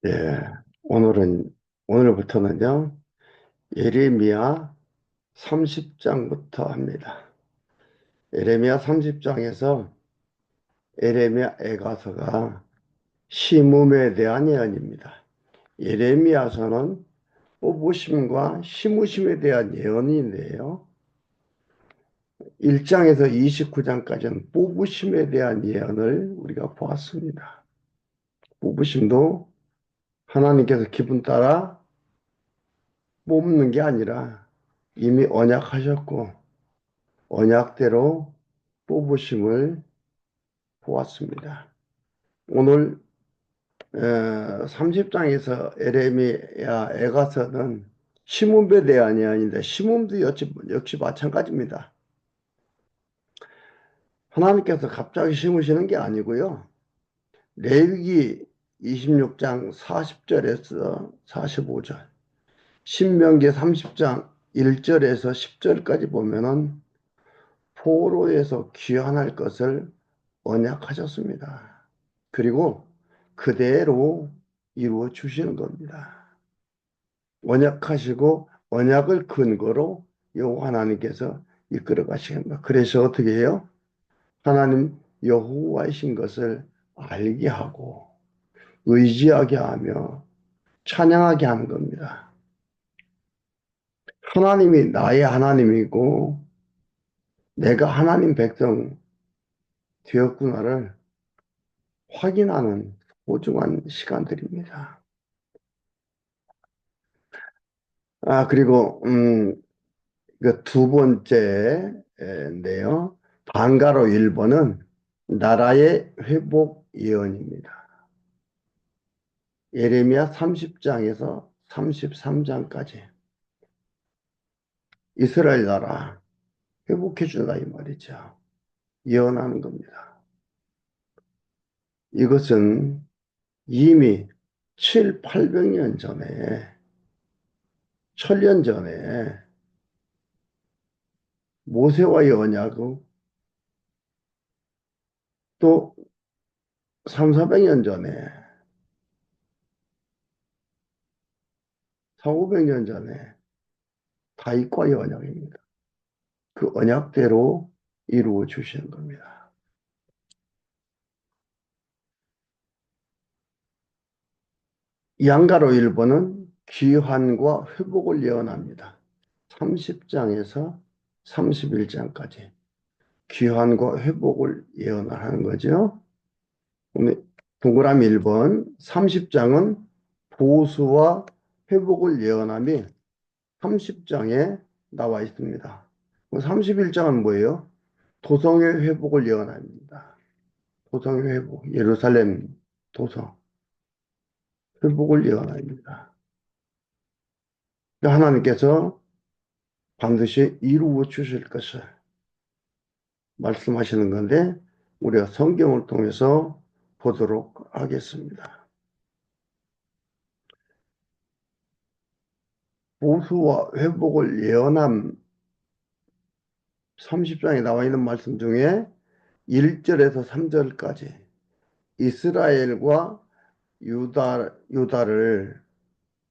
예, 오늘부터는요, 예레미야 30장부터 합니다. 예레미야 30장에서 예레미야 애가서가 심음에 대한 예언입니다. 예레미야서는 뽑으심과 심으심에 대한 예언인데요. 1장에서 29장까지는 뽑으심에 대한 예언을 우리가 보았습니다. 뽑으심도 하나님께서 기분 따라 뽑는 게 아니라 이미 언약하셨고 언약대로 뽑으심을 보았습니다. 오늘 30장에서 에레미야 애가서는 심음에 대한 예언인데 심음도 역시 마찬가지입니다. 하나님께서 갑자기 심으시는 게 아니고요. 레위기 26장 40절에서 45절, 신명기 30장 1절에서 10절까지 보면은 포로에서 귀환할 것을 언약하셨습니다. 그리고 그대로 이루어 주시는 겁니다. 언약하시고 언약을 근거로 여호와 하나님께서 이끌어 가시겠다. 그래서 어떻게 해요? 하나님 여호와이신 것을 알게 하고 의지하게 하며 찬양하게 하는 겁니다. 하나님이 나의 하나님이고 내가 하나님 백성 되었구나를 확인하는 소중한 시간들입니다. 그리고 그 두 번째인데요. 반가로 1번은 나라의 회복 예언입니다. 예레미야 30장에서 33장까지 이스라엘 나라 회복해 준다 이 말이죠. 예언하는 겁니다. 이것은 이미 7, 800년 전에, 1000년 전에 모세와의 언약을 또 3, 400년 전에, 4, 500년 전에 다윗과의 언약입니다. 그 언약대로 이루어 주시는 겁니다. 양가로 1번은 귀환과 회복을 예언합니다. 30장에서 31장까지 귀환과 회복을 예언하는 거죠. 동그라미 1번 30장은 보수와 회복을 예언함이 30장에 나와 있습니다. 31장은 뭐예요? 도성의 회복을 예언합니다. 도성의 회복, 예루살렘 도성 회복을 예언합니다. 하나님께서 반드시 이루어 주실 것을 말씀하시는 건데 우리가 성경을 통해서 보도록 하겠습니다. 보수와 회복을 예언한 30장에 나와 있는 말씀 중에 1절에서 3절까지 이스라엘과 유다를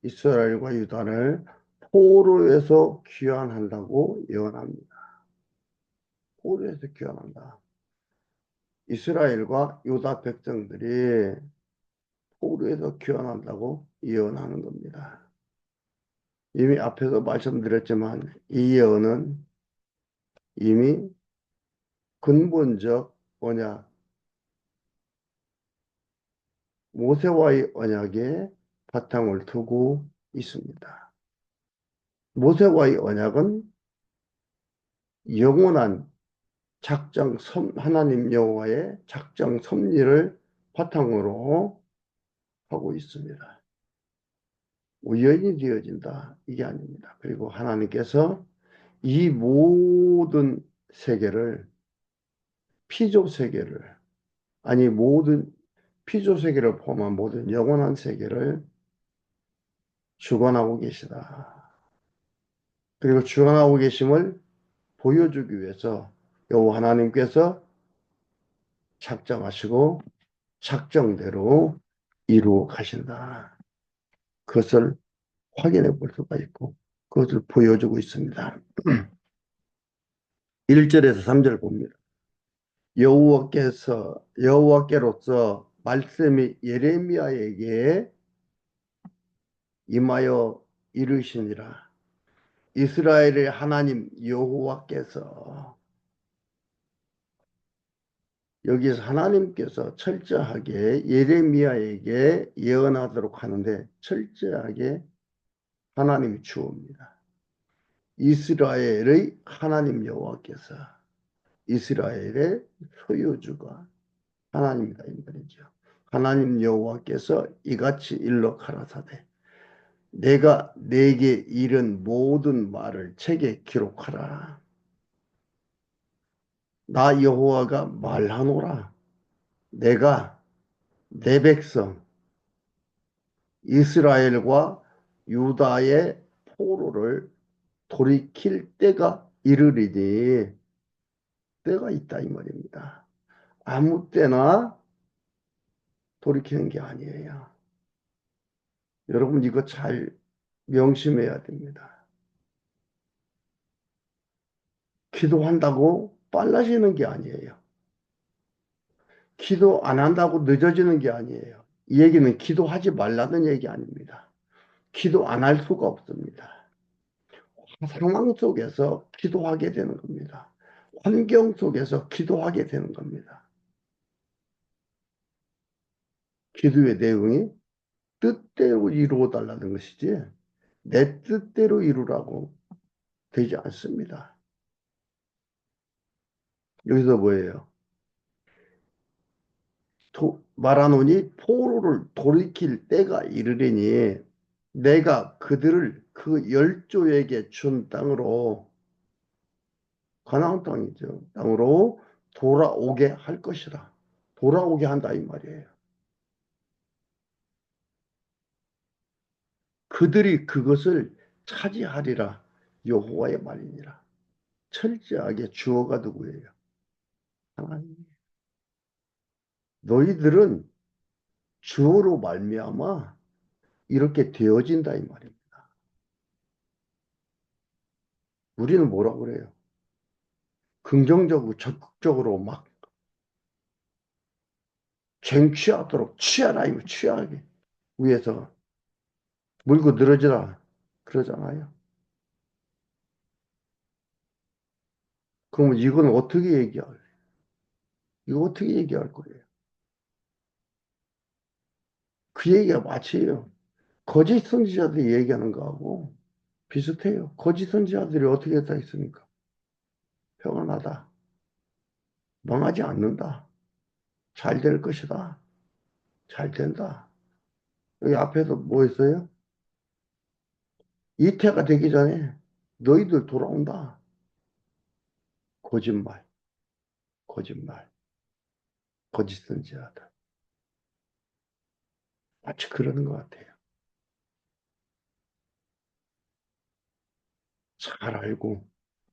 이스라엘과 유다를 포로에서 귀환한다고 예언합니다. 포로에서 귀환한다. 이스라엘과 유다 백성들이 포로에서 귀환한다고 예언하는 겁니다. 이미 앞에서 말씀드렸지만 이 예언은 이미 근본적 언약, 모세와의 언약에 바탕을 두고 있습니다. 모세와의 언약은 영원한 하나님 여호와의 작정 섭리를 바탕으로 하고 있습니다. 우연히 되어진다 이게 아닙니다. 그리고 하나님께서 이 모든 세계를 피조 세계를 아니 모든 피조 세계를 포함한 모든 영원한 세계를 주관하고 계시다. 그리고 주관하고 계심을 보여주기 위해서 여호와 하나님께서 작정하시고 작정대로 이루어 가신다. 그것을 확인해 볼 수가 있고 그것을 보여주고 있습니다. 1절에서 3절 봅니다. 여호와께로서 말씀이 예레미야에게 임하여 이르시니라. 이스라엘의 하나님 여호와께서, 여기서 하나님께서 철저하게 예레미야에게 예언하도록 하는데 철저하게 하나님이 주옵니다. 이스라엘의 하나님 여호와께서, 이스라엘의 소유주가 하나님이다 이 말이죠. 하나님 여호와께서 이같이 일러 가라사대 내가 내게 이른 모든 말을 책에 기록하라. 나 여호와가 말하노라. 내가 내 백성 이스라엘과 유다의 포로를 돌이킬 때가 이르리니, 때가 있다 이 말입니다. 아무 때나 돌이키는 게 아니에요. 여러분 이거 잘 명심해야 됩니다. 기도한다고 빨라지는 게 아니에요. 기도 안 한다고 늦어지는 게 아니에요. 이 얘기는 기도하지 말라는 얘기 아닙니다. 기도 안 할 수가 없습니다. 상황 속에서 기도하게 되는 겁니다. 환경 속에서 기도하게 되는 겁니다. 기도의 내용이 뜻대로 이루어 달라는 것이지 내 뜻대로 이루라고 되지 않습니다. 여기서 뭐예요? 말하노니 포로를 돌이킬 때가 이르리니 내가 그들을 그 열조에게 준 땅으로, 가나안 땅이죠. 땅으로 돌아오게 할 것이라. 돌아오게 한다 이 말이에요. 그들이 그것을 차지하리라. 여호와의 말이니라. 철저하게 주어가 누구예요? 하나님. 너희들은 주어로 말미암아 이렇게 되어진다 이 말입니다. 우리는 뭐라고 그래요? 긍정적으로 적극적으로 막 쟁취하도록 취하라 이거 취하게 위해서 물고 늘어지라 그러잖아요. 그러면 이건 어떻게 얘기할? 이거 어떻게 얘기할 거예요? 그 얘기가 마치예요. 거짓 선지자들이 얘기하는 거하고 비슷해요. 거짓 선지자들이 어떻게 했다 했습니까? 평안하다. 망하지 않는다. 잘 될 것이다. 잘 된다. 여기 앞에서 뭐 했어요? 이태가 되기 전에 너희들 돌아온다. 거짓말, 거짓말, 거짓 선지자들. 마치 그러는 것 같아요. 잘 알고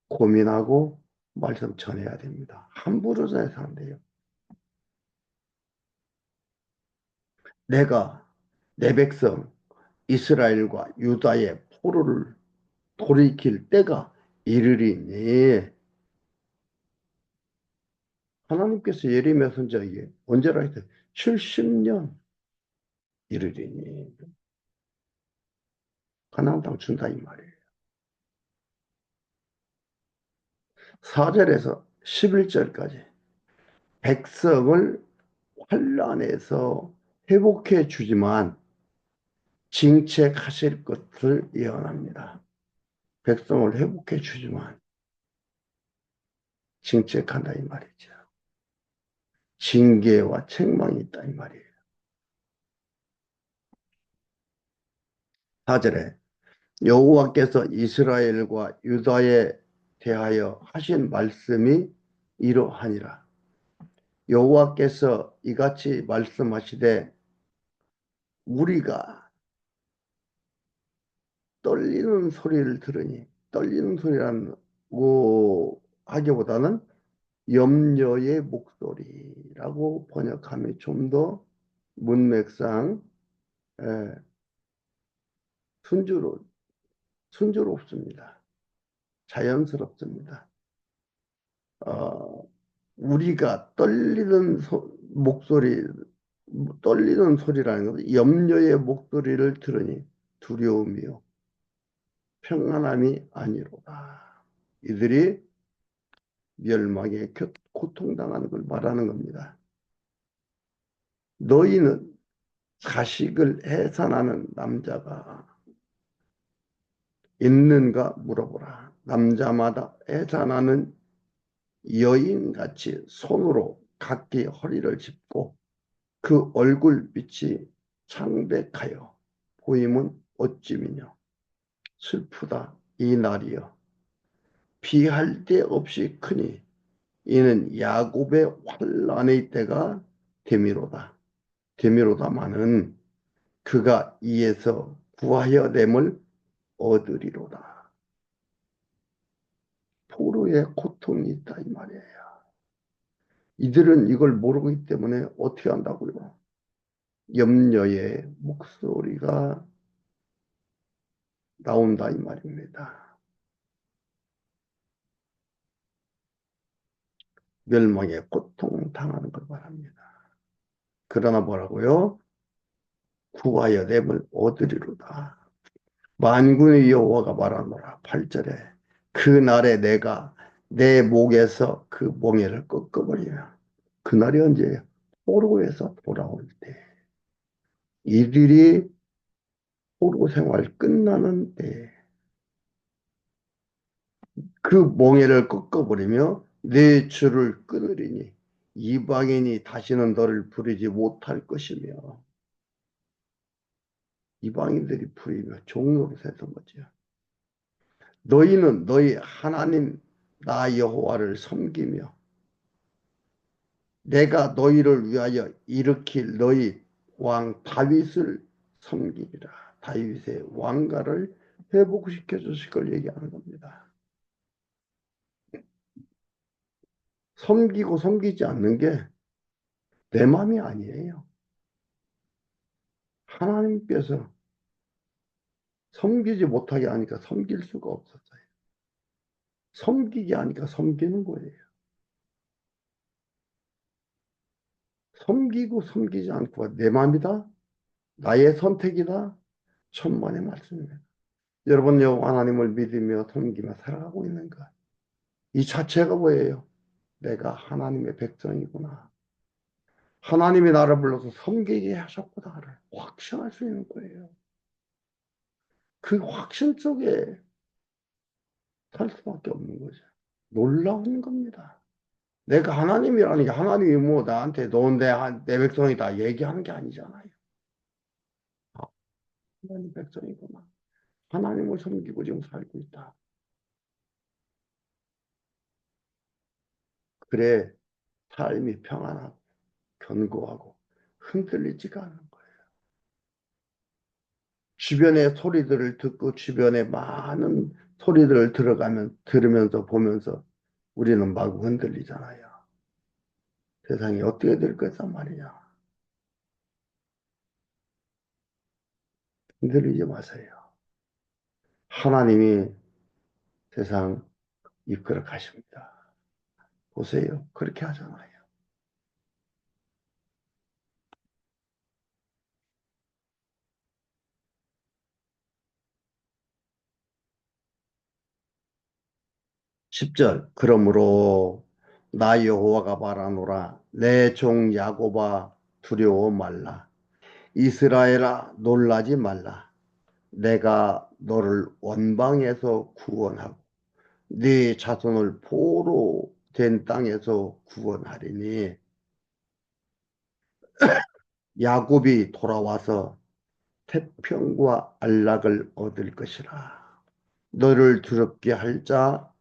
고민하고 말씀 전해야 됩니다. 함부로 전해서 안 돼요. 내가 내 백성 이스라엘과 유다의 포로를 돌이킬 때가 이르리니, 하나님께서 예레미야 선지자에게 언제라 했어요? 70년 이르리니 가나안 땅 준다 이 말이에요. 4절에서 11절까지 백성을 환란에서 회복해 주지만 징책하실 것을 예언합니다. 백성을 회복해 주지만 징책한다 이 말이죠. 징계와 책망이 있다 이 말이에요. 4절에 여호와께서 이스라엘과 유다에 대하여 하신 말씀이 이러하니라. 여호와께서 이같이 말씀하시되 우리가 떨리는 소리를 들으니, 떨리는 소리라고 하기보다는 염려의 목소리라고 번역하면 좀 더 문맥상 순조로, 순조롭습니다. 자연스럽습니다. 어, 우리가 떨리는 소리라는 것은 염려의 목소리를 들으니 두려움이요. 평안함이 아니로다. 이들이 멸망에 고통당하는 걸 말하는 겁니다. 너희는 자식을 해산하는 남자가 있는가 물어보라. 남자마다 해산하는 여인같이 손으로 각기 허리를 짚고 그 얼굴빛이 창백하여 보임은 어찌미뇨. 슬프다 이 날이여. 비할 데 없이 크니 이는 야곱의 환난의 때가 되미로다. 되미로다마는 그가 이에서 구하여 됨을 얻으리로다. 포로의 고통이 있다 이 말이에요. 이들은 이걸 모르기 때문에 어떻게 한다고요? 염려의 목소리가 나온다 이 말입니다. 멸망의 고통 당하는 걸 말합니다. 그러나 뭐라고요? 구하여 됨을 얻으리로다. 만군의 여호와가 말하노라. 8절에 그날에 내가 내 목에서 그 멍에를 꺾어버리며 그날이 언제예요? 포로에서 돌아올 때 이들이 포로 생활 끝나는 때 그 멍에를 꺾어버리며 내 줄을 끊으리니 이방인이 다시는 너를 부르지 못할 것이며 이방인들이 부리며 종로로 세던 거죠. 너희는 너희 하나님 나 여호와를 섬기며 내가 너희를 위하여 일으킬 너희 왕 다윗을 섬기리라. 다윗의 왕가를 회복시켜 주실 걸 얘기하는 겁니다. 섬기고 섬기지 않는 게 내 마음이 아니에요. 하나님께서 섬기지 못하게 하니까 섬길 수가 없었어요. 섬기게 하니까 섬기는 거예요. 섬기고 섬기지 않고 내 마음이다? 나의 선택이다? 천만의 말씀입니다. 여러분요, 하나님을 믿으며 섬기며 살아가고 있는가? 이 자체가 뭐예요? 내가 하나님의 백성이구나. 하나님이 나를 불러서 섬기게 하셨구나를 확신할 수 있는 거예요. 그 확신 속에 살 수밖에 없는 거죠. 놀라운 겁니다. 내가 하나님이라는 게 하나님이 뭐 나한테 내 백성이다 얘기하는 게 아니잖아요. 아, 하나님 백성이구나. 하나님을 섬기고 지금 살고 있다. 그래 삶이 평안하고 견고하고 흔들리지가 않는 거예요. 주변의 소리들을 듣고 주변에 많은 소리들을 들으면서 보면서 우리는 마구 흔들리잖아요. 세상이 어떻게 될 거란 말이냐. 흔들리지 마세요. 하나님이 세상 이끌어 가십니다. 보세요. 그렇게 하잖아요. 10절 그러므로 나 여호와가 말하노라 내 종 야곱아 두려워 말라 이스라엘아 놀라지 말라 내가 너를 원방에서 구원하고 네 자손을 포로 된 땅에서 구원하리니 야곱이 돌아와서 태평과 안락을 얻을 것이라 너를 두렵게 할 자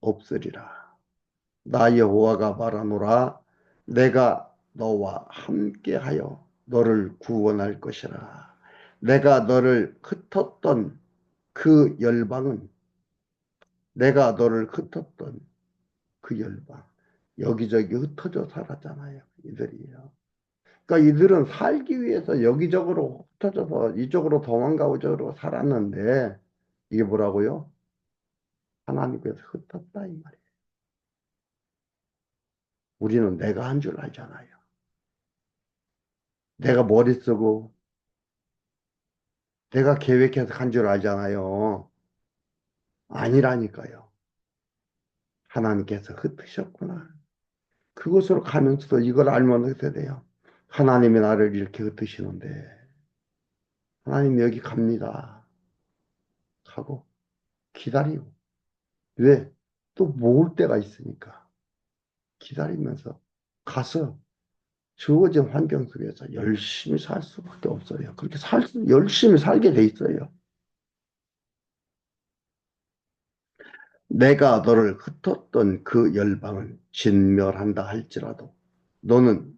없으리라 나 여호와가 말하노라 내가 너와 함께하여 너를 구원할 것이라 내가 너를 흩었던 그 열방은 내가 너를 흩었던 그 열방 여기저기 흩어져 살았잖아요. 이들이요. 그러니까 이들은 살기 위해서 여기저기로 흩어져서 이쪽으로 도망가고 저쪽으로 살았는데 이게 뭐라고요? 하나님께서 흩었다 이 말이에요. 우리는 내가 한 줄 알잖아요. 내가 머리 쓰고 내가 계획해서 간 줄 알잖아요. 아니라니까요. 하나님께서 흩으셨구나. 그곳으로 가면서도 이걸 알면 어떻게 돼요? 하나님이 나를 이렇게 흩으시는데 하나님 여기 갑니다 하고 기다리고 왜? 또 모을 때가 있으니까 기다리면서 가서 주어진 환경 속에서 열심히 살 수밖에 없어요. 그렇게 열심히 살게 돼 있어요. 내가 너를 흩었던 그 열방은 진멸한다 할지라도 너는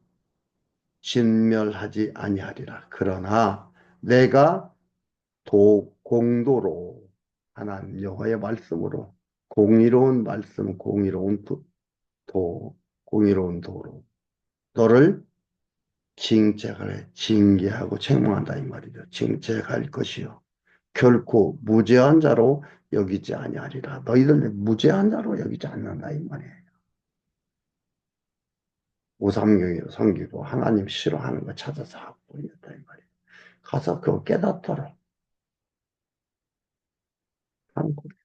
진멸하지 아니하리라. 그러나 내가 공도로 하나님 여호와의 말씀으로 공의로운 말씀, 공의로운 공의로운 도로 너를 징계하고 책망한다 이 말이죠. 징계할 것이요. 결코 무죄한 자로 여기지 아니하리라. 너희들 무죄한 자로 여기지 않는다 이 말이에요. 우상경이로 섬기고 하나님 싫어하는 거 찾아서 하고 있다 이 말이에요. 가서 그거 깨닫도록 하는 거예요.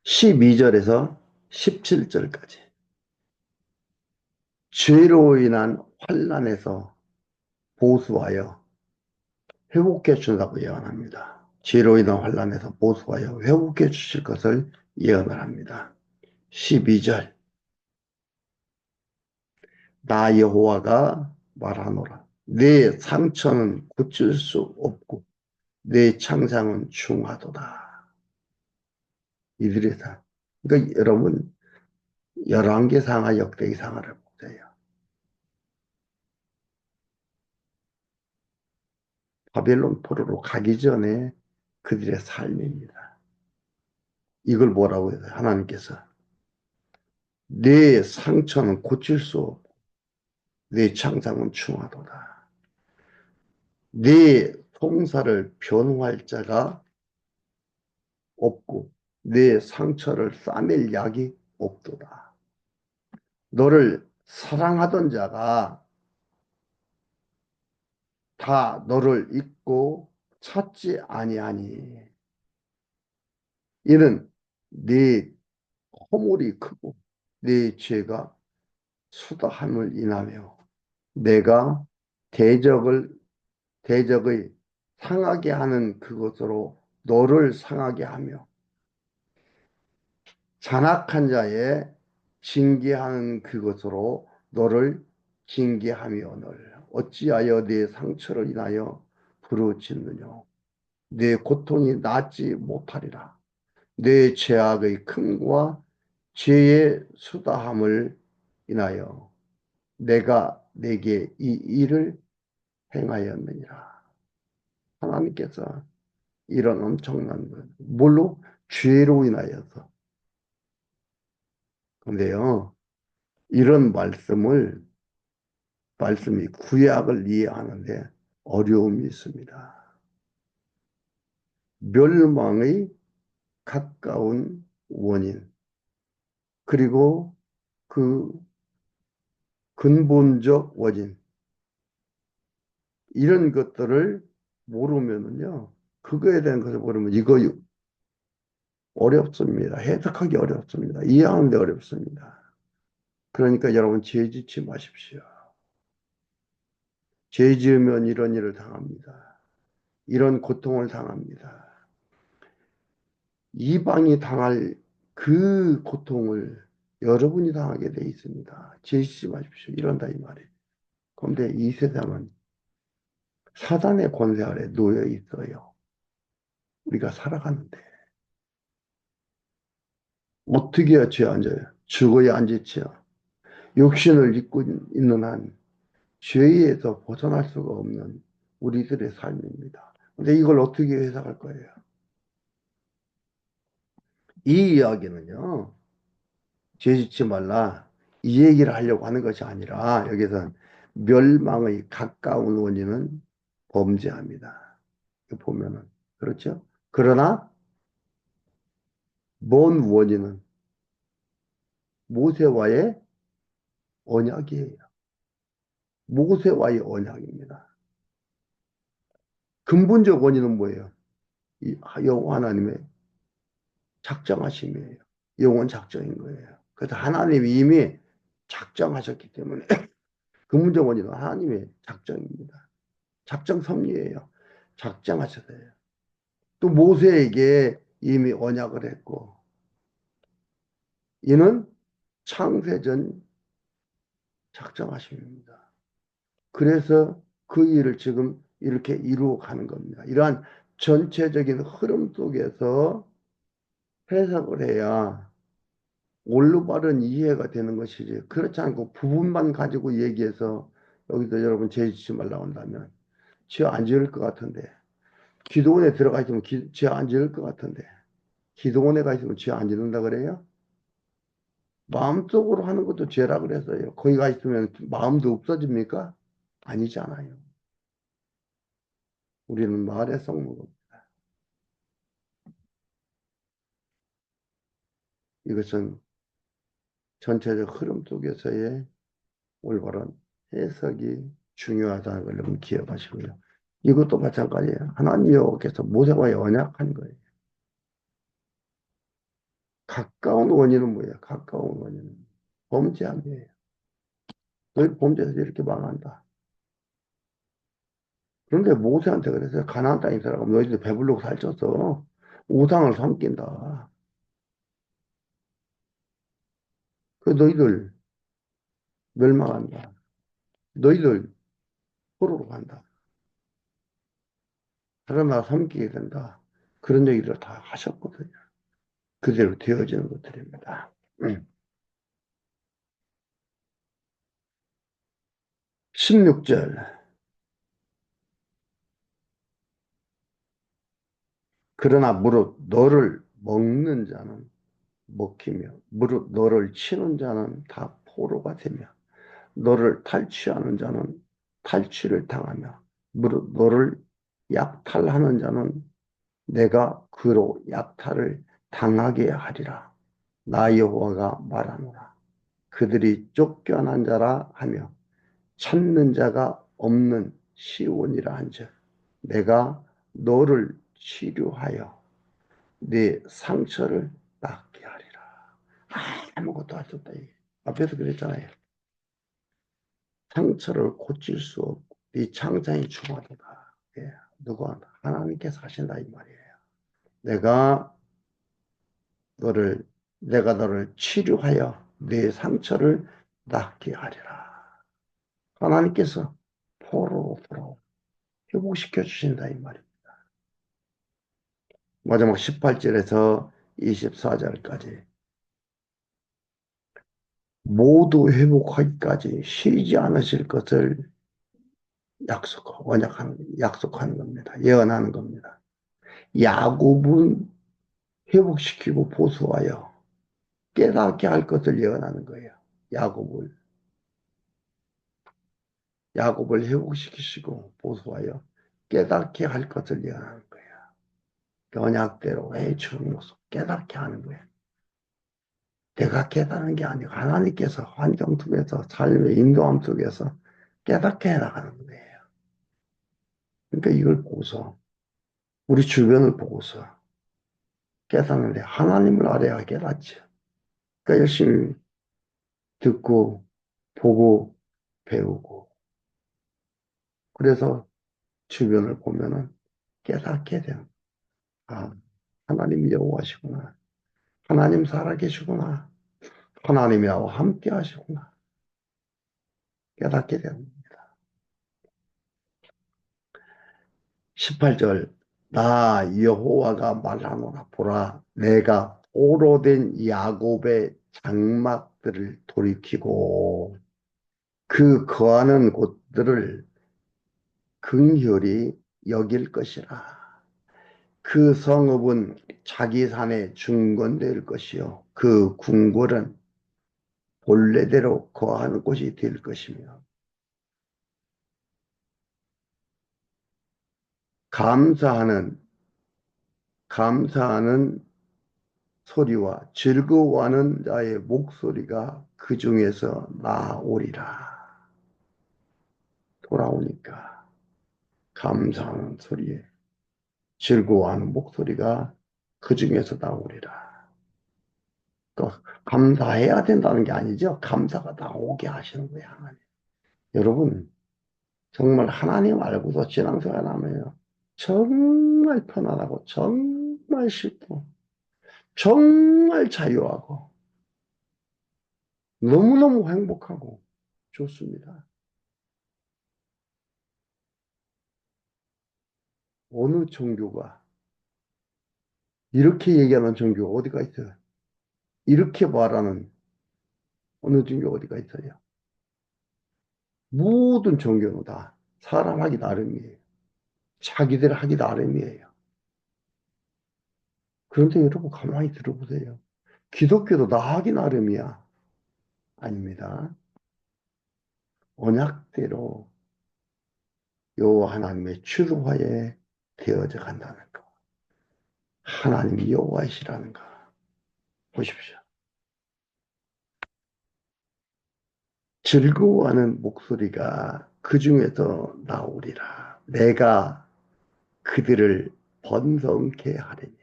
12절에서 17절까지 죄로 인한 환난에서 보수하여 회복해 준다고 예언합니다. 죄로 인한 환난에서 보수하여 회복해 주실 것을 예언을 합니다. 12절 나 여호와가 말하노라 내 상처는 고칠 수 없고 내 창상은 중하도다. 이들의 상. 그러니까 여러분 열왕기상하 역대기상하를 보세요. 바벨론 포로로 가기 전에 그들의 삶입니다. 이걸 뭐라고 해요? 하나님께서 내 상처는 고칠 수 없고 내 창상은 충하도다. 네 송사를 변호할 자가 없고 네 상처를 싸맬 약이 없도다. 너를 사랑하던 자가 다 너를 잊고 찾지 아니하니 이는 네 허물이 크고 네 죄가 수다함을 인하며 내가 대적을 대적의 상하게 하는 그것으로 너를 상하게 하며 잔악한 자의 징계하는 그것으로 너를 징계하며 너를 어찌하여 내 상처를 인하여 부르짖느냐 내 고통이 낫지 못하리라 내 죄악의 큰과 죄의 수다함을 인하여 내가 내게 이 일을 행하였느니라. 하나님께서 이런 엄청난 것, 뭘로? 죄로 인하여서. 근데요, 이런 말씀이 구약을 이해하는데 어려움이 있습니다. 멸망의 가까운 원인, 그리고 그 근본적 원인, 이런 것들을 모르면은요, 그거에 대한 것을 모르면 이거 어렵습니다. 해석하기 어렵습니다. 이해하는데 어렵습니다. 그러니까 여러분 죄 짓지 마십시오. 죄 지으면 이런 일을 당합니다. 이런 고통을 당합니다. 이방이 당할 그 고통을 여러분이 당하게 돼 있습니다. 죄 짓지 마십시오. 이런다 이 말이에요. 그런데 이 세상은 사단의 권세 아래 놓여 있어요. 우리가 살아가는데 어떻게 해야 죄 안 져요? 죽어야 안 짓지요. 육신을 입고 있는 한 죄에서 벗어날 수가 없는 우리들의 삶입니다. 근데 이걸 어떻게 해석할 거예요? 이 이야기는요, 죄 짓지 말라. 이 얘기를 하려고 하는 것이 아니라 여기서 멸망의 가까운 원인은 범죄합니다. 이거 보면은 그렇죠? 그러나 먼 원인은 모세와의 언약이에요. 모세와의 언약입니다. 근본적 원인은 뭐예요? 이 여호와 하나님의 작정하심이에요. 영원 작정인 거예요. 그래서 하나님이 이미 작정하셨기 때문에 근본적 원인은 하나님의 작정입니다. 작정 섭리예요. 작정하셨어요. 또 모세에게 이미 언약을 했고 이는 창세전 작정하심입니다. 그래서 그 일을 지금 이렇게 이루어 가는 겁니다. 이러한 전체적인 흐름 속에서 해석을 해야 올바른 이해가 되는 것이지. 그렇지 않고 부분만 가지고 얘기해서 여기서 여러분 죄 짓지 말라고 한다면 죄 안 지을 것 같은데 기도원에 들어가 있으면 죄 안 지을 것 같은데 기도원에 가 있으면 죄 안 지른다 그래요? 마음속으로 하는 것도 죄라 그랬어요. 거기 가 있으면 마음도 없어집니까? 아니잖아요. 우리는 말에 썩는 겁니다. 이것은 전체적 흐름 속에서의 올바른 해석이 중요하다는 걸 여러분 기억하시고요. 이것도 마찬가지예요. 하나님 여호와께서 모세와 언약한 거예요. 가까운 원인은 뭐예요? 가까운 원인은 범죄함이에요. 너희 범죄에서 이렇게 망한다. 그런데 모세한테 그래서 가나안 땅에 들어가면 너희들 배부르고 살쪄서 우상을 섬긴다. 그 너희들 멸망한다. 너희들 포로로 간다. 다른 나라 섬기게 된다. 그런 얘기를 다 하셨거든요. 그대로 되어지는 것들입니다. 16절. 그러나 무릇 너를 먹는 자는 먹히며 무릇 너를 치는 자는 다 포로가 되며 너를 탈취하는 자는 탈취를 당하며 무릇 너를 약탈하는 자는 내가 그로 약탈을 당하게 하리라. 나 여호와가 말하노라. 그들이 쫓겨난 자라 하며 찾는 자가 없는 시온이라 한즉 내가 너를 치료하여 네 상처를 낫게 하리라. 아무것도 할 수 없다. 앞에서 그랬잖아요. 상처를 고칠 수 없고 네 창자의 주마도다. 예, 누가 하나님께서 하신다 이 말이에요. 내가 너를 내가 너를 치료하여 네 상처를 낫게 하리라. 하나님께서 포로로 회복시켜 주신다 이 말입니다. 마지막 18절에서 24절까지 모두 회복하기까지 쉬지 않으실 것을 약속하는 겁니다. 예언하는 겁니다. 야곱은 회복시키고 보수하여 깨닫게 할 것을 예언하는 거예요. 야곱을 회복시키시고 보수하여 깨닫게 할 것을 예언하는 거예요. 언약대로 해주는 모습 깨닫게 하는 거예요. 내가 깨닫는 게 아니고 하나님께서 환경 속에서 삶의 인도함 속에서 깨닫게 해나가는 거예요. 그러니까 이걸 보고서 우리 주변을 보고서 깨닫는데 하나님을 알아야 깨닫죠. 그러니까 열심히 듣고 보고 배우고 그래서 주변을 보면은 깨닫게 되는 아 하나님이 여호와시구나. 하나님 살아계시구나. 하나님이 나와 함께 하시구나. 깨닫게 되는 18절 나 여호와가 말하노라 보라 내가 포로된 야곱의 장막들을 돌이키고 그 거하는 곳들을 긍휼히 여길 것이라. 그 성읍은 자기 산에 중건될 것이요 그 궁궐은 본래대로 거하는 곳이 될 것이며 감사하는 감사하는 소리와 즐거워하는 자의 목소리가 그 중에서 나오리라. 돌아오니까 감사하는 소리에 즐거워하는 목소리가 그 중에서 나오리라. 또 감사해야 된다는 게 아니죠. 감사가 나오게 하시는 거야, 하나님. 여러분, 정말 하나님 알고도 신앙생활 하면요. 정말 편안하고, 정말 쉽고, 정말 자유하고, 너무너무 행복하고, 좋습니다. 어느 종교가, 이렇게 얘기하는 종교가 어디가 있어요? 이렇게 말하는 어느 종교 어디가 있어요? 모든 종교는 다 사람 하기 나름이에요. 자기들 하기 나름이에요. 그런데 여러분 가만히 들어보세요. 기독교도 나 하기 나름이야. 아닙니다. 언약대로 여호와 하나님의 주도하에 되어져 간다는 거. 하나님이 여호와이시라는 거. 보십시오. 즐거워하는 목소리가 그 중에서 나오리라. 내가 그들을 번성케 하리니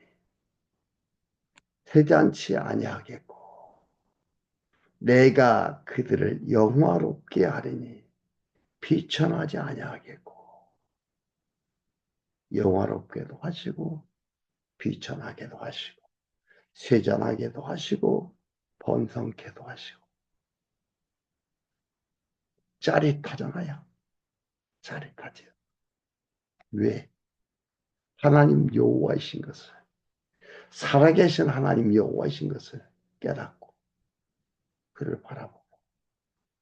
세잔치 아니하겠고 내가 그들을 영화롭게 하리니 비천하지 아니하겠고 영화롭게도 하시고 비천하게도 하시고 세잔하게도 하시고 번성케도 하시고 짜릿하잖아요. 짜릿하죠. 왜? 하나님 여호와이신 것을 살아계신 하나님 여호와이신 것을 깨닫고 그를 바라보고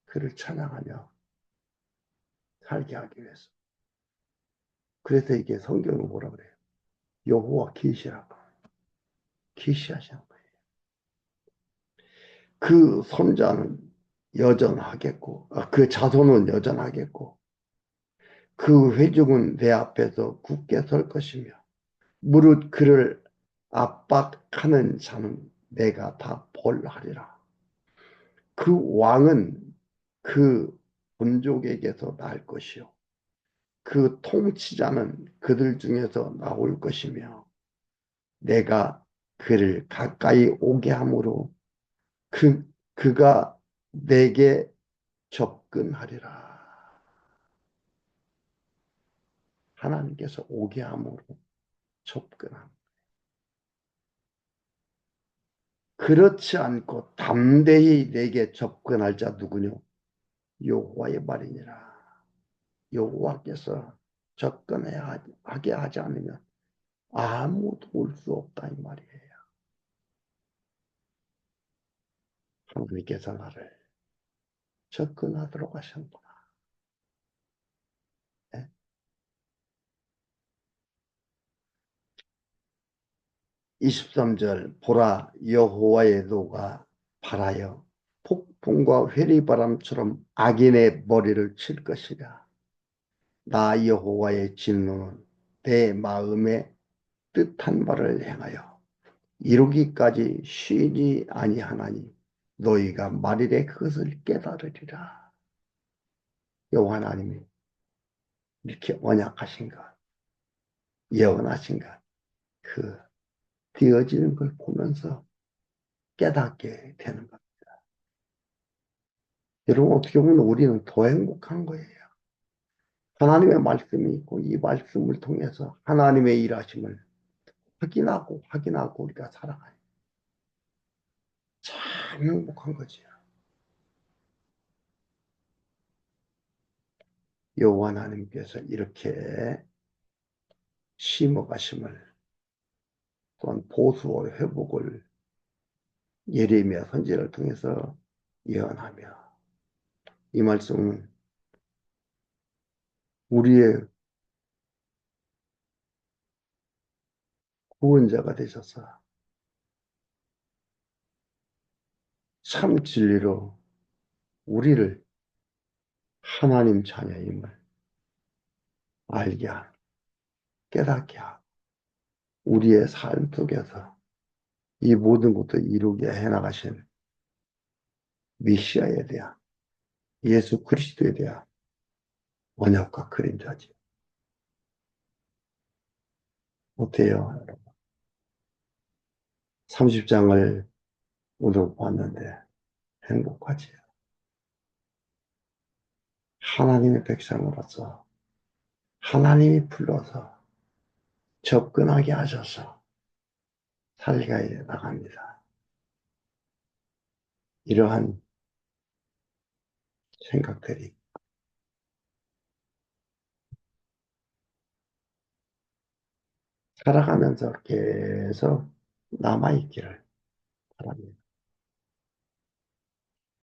그를 찬양하며 살게 하기 위해서. 그래서 이게 성경은 뭐라 그래요? 여호와 계시라고 계시하시는 거예요. 그 손자는 여전하겠고, 그 자손은 여전하겠고, 그 회중은 내 앞에서 굳게 설 것이며, 무릇 그를 압박하는 자는 내가 다 벌하리라. 그 왕은 그 본족에게서 날 것이요. 그 통치자는 그들 중에서 나올 것이며, 내가 그를 가까이 오게 함으로 그가 내게 접근하리라. 하나님께서 오게 함으로 접근함. 그렇지 않고 담대히 내게 접근할 자 누구뇨? 여호와의 말이니라. 여호와께서 접근해야 하게 하지 않으면 아무도 올 수 없다 이 말이에요. 하나님께서 나를 접근하도록 하셨구나. 네? 23절 보라 여호와의 노가 발하여 폭풍과 회리바람처럼 악인의 머리를 칠 것이라. 나 여호와의 진노는 내 마음에 뜻한 바를 행하여 이루기까지 쉬지 아니하나니 너희가 말일에 그것을 깨달으리라. 여호와 하나님이 이렇게 언약하신가 예언하신가 그 되어지는 걸 보면서 깨닫게 되는 것. 여러분 어떻게 보면 우리는 더 행복한 거예요. 하나님의 말씀이 있고 이 말씀을 통해서 하나님의 일하심을 확인하고 우리가 살아가요. 참 행복한 거지요. 여호와 하나님께서 이렇게 심어가심을 또한 보수와 회복을 예레미야 선지자를 통해서 예언하며 이 말씀은 우리의 구원자가 되셔서 참 진리로 우리를 하나님 자녀임을 알게 하고 깨닫게 하고 우리의 삶 속에서 이 모든 것도 이루게 해나가신 미시아에 대한 예수 그리스도에 대한 언약과 그림자지. 어때요? 30장을 오늘 봤는데 행복하지. 하나님의 백성으로서 하나님이 불러서 접근하게 하셔서 살가에 나갑니다. 이러한 생각들이 살아가면서 계속 남아있기를 바랍니다.